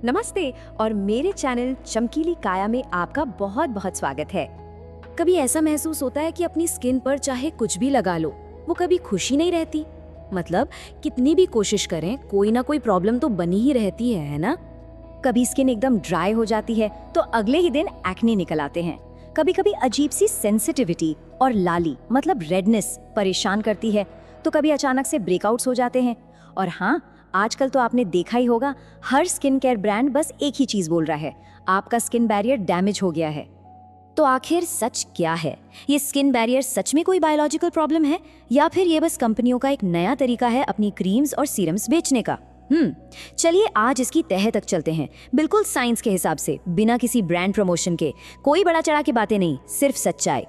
नमस्ते और मेरे चैनल चमकीली काया में आपका बहुत बहुत स्वागत है। कभी ऐसा महसूस होता है कि अपनी स्किन पर चाहे कुछ भी लगा लो, वो कभी खुशी नहीं रहती। मतलब कितनी भी कोशिश करें कोई ना कोई प्रॉब्लम तो बनी ही रहती है ना। कभी स्किन एकदम ड्राई हो जाती है तो अगले ही दिन एक्ने निकल आते हैं। कभी कभी अजीब सी सेंसिटिविटी और लाली मतलब रेडनेस परेशान करती है, तो कभी अचानक से ब्रेकआउट्स हो जाते हैं। और हाँ, आजकल तो आपने देखा ही होगा, हर स्किन केयर ब्रांड बस एक ही चीज बोल रहा है, आपका स्किन बैरियर डैमेज हो गया है। तो आखिर सच क्या है? ये स्किन बैरियर सच में कोई बायोलॉजिकल प्रॉब्लम है या फिर ये बस कंपनियों का एक नया तरीका है अपनी क्रीम्स और सीरम्स बेचने का? चलिए आज इसकी तह तक चलते हैं, बिल्कुल साइंस के हिसाब से, बिना किसी ब्रांड प्रमोशन के। कोई बड़ा चढ़ा की बातें नहीं, सिर्फ सच्चाई।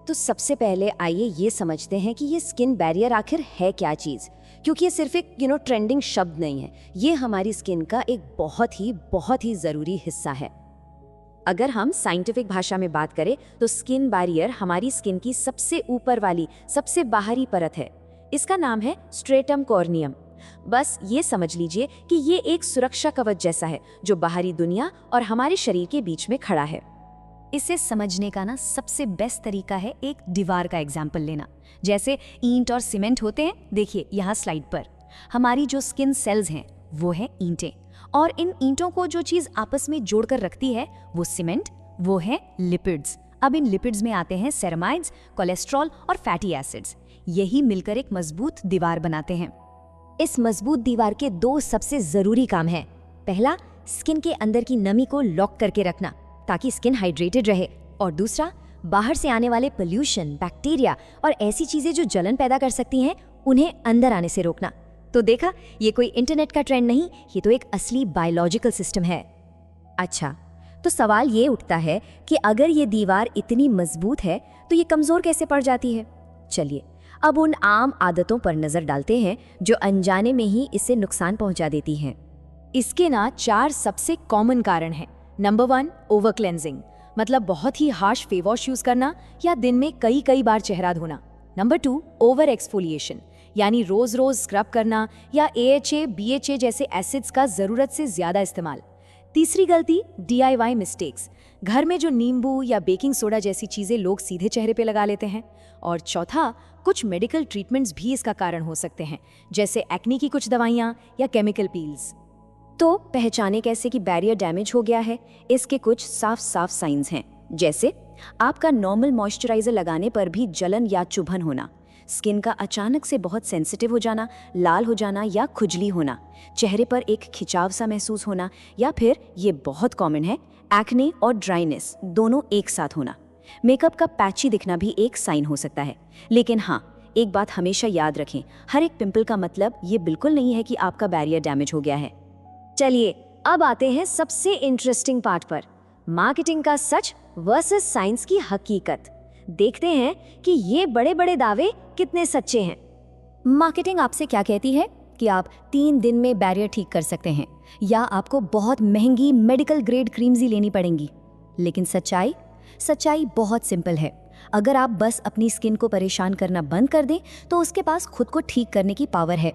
तो सबसे पहले आइए ये समझते हैं कि ये स्किन बैरियर आखिर है क्या चीज़, क्योंकि ये सिर्फ एक ट्रेंडिंग शब्द नहीं है, ये हमारी स्किन का एक बहुत ही ज़रूरी हिस्सा है। अगर हम साइंटिफिक भाषा में बात करें तो स्किन बैरियर हमारी स्किन की सबसे ऊपर वाली सबसे बाहरी परत है। इसका नाम है स्ट्रेटम कॉर्नियम। बस ये समझ लीजिए कि ये एक सुरक्षा कवच जैसा है जो बाहरी दुनिया और हमारे शरीर के बीच में खड़ा है। इसे समझने का ना सबसे बेस्ट तरीका है एक दीवार का एग्जाम्पल लेना। जैसे ईंट और सीमेंट होते हैं, देखिए यहाँ स्लाइड पर हमारी जो स्किन सेल्स हैं वो है ईंटें, और इन ईंटों को जो चीज आपस में जोड़कर रखती है वो सीमेंट, वो है लिपिड्स। अब इन लिपिड्स में आते हैं सेरामाइड्स, कोलेस्ट्रॉल और फैटी एसिड्स। यही मिलकर एक मजबूत दीवार बनाते हैं। इस मजबूत दीवार के दो सबसे जरूरी काम हैं। पहला, स्किन के अंदर की नमी को लॉक करके रखना ताकि स्किन हाइड्रेटेड रहे, और दूसरा, बाहर से आने वाले पोल्यूशन, बैक्टीरिया और ऐसी चीजें जो जलन पैदा कर सकती हैं उन्हें अंदर आने से रोकना। तो देखा, ये कोई इंटरनेट का ट्रेंड नहीं, ये तो एक असली बायोलॉजिकल सिस्टम है। अच्छा, तो सवाल ये उठता है कि अगर ये दीवार इतनी मजबूत है तो ये कमजोर कैसे पड़ जाती है? चलिए अब उन आम आदतों पर नजर डालते हैं जो अनजाने में ही इसे नुकसान पहुंचा देती हैं। इसके ना 4 सबसे कॉमन कारण हैं। नंबर 1, ओवर क्लेंजिंग, मतलब बहुत ही हार्श फेस वॉश यूज करना या दिन में कई बार चेहरा धोना। नंबर 2, ओवर एक्सफोलिएशन, यानी रोज रोज स्क्रब करना या AHA, BHA जैसे एसिड्स का जरूरत से ज्यादा इस्तेमाल। तीसरी गलती, DIY मिस्टेक्स, घर में जो नींबू या बेकिंग सोडा जैसी चीजें लोग सीधे चेहरे पे लगा लेते हैं। और चौथा, कुछ मेडिकल ट्रीटमेंट्स भी इसका कारण हो सकते हैं, जैसे एक्ने की कुछ दवाइयाँ या केमिकल पील्स। तो पहचाने कैसे कि बैरियर डैमेज हो गया है? इसके कुछ साफ साइंस हैं, जैसे आपका नॉर्मल मॉइस्चराइजर लगाने पर भी जलन या चुभन होना, स्किन का अचानक से बहुत सेंसिटिव हो जाना, लाल हो जाना या खुजली होना, चेहरे पर एक खिंचाव सा महसूस होना, या फिर ये बहुत कॉमन है, एक्ने और ड्राइनेस दोनों एक साथ होना। मेकअप का पैची दिखना भी एक साइन हो सकता है। लेकिन हाँ, एक बात हमेशा याद रखें, हर एक पिंपल का मतलब ये बिल्कुल नहीं है कि आपका बैरियर डैमेज हो गया है। चलिए अब आते हैं सबसे इंटरेस्टिंग पार्ट पर, मार्केटिंग का सच वर्सेस साइंस की हकीकत। देखते हैं कि ये बड़े बड़े दावे कितने सच्चे हैं। मार्केटिंग आपसे क्या कहती है कि आप 3 दिन में बैरियर ठीक कर सकते हैं, या आपको बहुत महंगी मेडिकल ग्रेड क्रीम्स ही लेनी पड़ेंगी। लेकिन सच्चाई बहुत सिंपल है। अगर आप बस अपनी स्किन को परेशान करना बंद कर दें तो उसके पास खुद को ठीक करने की पावर है।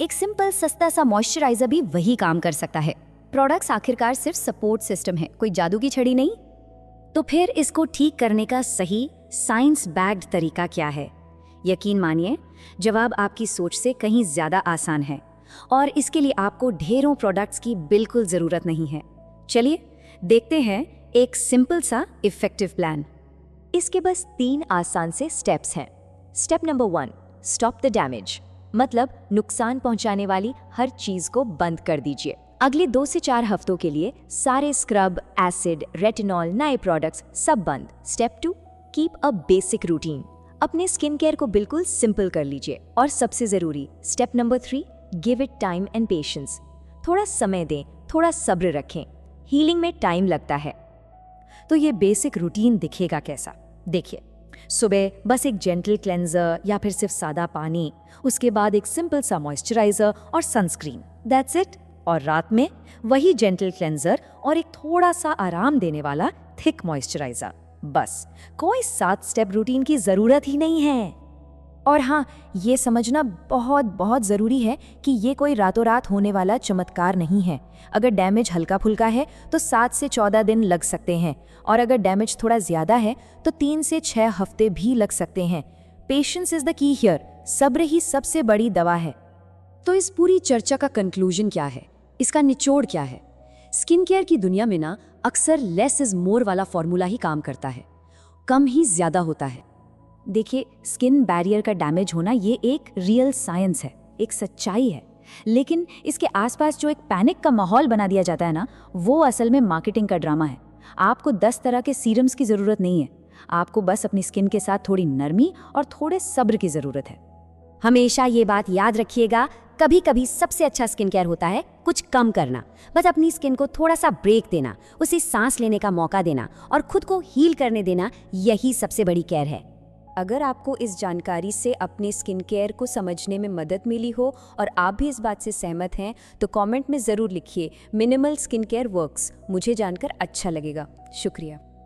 एक सिंपल सस्ता सा मॉइस्चराइजर भी वही काम कर सकता है। प्रोडक्ट्स आखिरकार सिर्फ सपोर्ट सिस्टम है, कोई जादू की छड़ी नहीं। तो फिर इसको ठीक करने का सही साइंस बैक्ड तरीका क्या है? यकीन मानिए, जवाब आपकी सोच से कहीं ज्यादा आसान है, और इसके लिए आपको ढेरों प्रोडक्ट्स की बिल्कुल जरूरत नहीं है। चलिए देखते हैं एक सिंपल सा इफेक्टिव प्लान। इसके बस 3 आसान से स्टेप्स हैं। Step number 1, stop the damage, मतलब नुकसान पहुंचाने वाली हर चीज को बंद कर दीजिए। अगले 2 से 4 हफ्तों के लिए सारे स्क्रब, एसिड, रेटिनॉल, नए प्रोडक्ट्स सब बंद। Step 2, keep a basic routine, अपने स्किन केयर को बिल्कुल सिंपल कर लीजिए। और सबसे जरूरी step number 3, give it time and patience, थोड़ा समय दें, थोड़ा सब्र रखें, हीलिंग में टाइम लगता है। तो ये बेसिक रूटीन दिखेगा कैसा? देखिए, सुबह बस एक जेंटल क्लेंजर या फिर सिर्फ सादा पानी, उसके बाद एक सिंपल सा मॉइस्चराइजर और सनस्क्रीन, दैट्स इट। और रात में वही जेंटल क्लेंजर और एक थोड़ा सा आराम देने वाला थिक मॉइस्चराइजर। बस कोई 7 स्टेप रूटीन की जरूरत ही नहीं है। और हाँ, ये समझना बहुत बहुत ज़रूरी है कि ये कोई रातों रात होने वाला चमत्कार नहीं है। अगर डैमेज हल्का फुल्का है तो 7 से 14 दिन लग सकते हैं, और अगर डैमेज थोड़ा ज़्यादा है तो 3 से 6 हफ्ते भी लग सकते हैं। Patience is the key here. सब्र ही सबसे बड़ी दवा है। तो इस पूरी चर्चा का कंक्लूजन क्या है, इसका निचोड़ क्या है? स्किन केयर की दुनिया में ना अक्सर लेस इज मोर वाला फॉर्मूला ही काम करता है। कम ही ज्यादा होता है। देखिए, स्किन बैरियर का डैमेज होना ये एक रियल साइंस है, एक सच्चाई है। लेकिन इसके आसपास जो एक पैनिक का माहौल बना दिया जाता है ना, वो असल में मार्केटिंग का ड्रामा है। आपको 10 तरह के सीरम्स की ज़रूरत नहीं है। आपको बस अपनी स्किन के साथ थोड़ी नरमी और थोड़े सब्र की ज़रूरत है। हमेशा ये बात याद रखिएगा, कभी कभी सबसे अच्छा स्किन केयर होता है कुछ कम करना। बस अपनी स्किन को थोड़ा सा ब्रेक देना, उसे सांस लेने का मौका देना और खुद को हील करने देना, यही सबसे बड़ी केयर है। अगर आपको इस जानकारी से अपने स्किन केयर को समझने में मदद मिली हो और आप भी इस बात से सहमत हैं, तो कमेंट में ज़रूर लिखिए मिनिमल स्किन केयर वर्क्स। मुझे जानकर अच्छा लगेगा। शुक्रिया।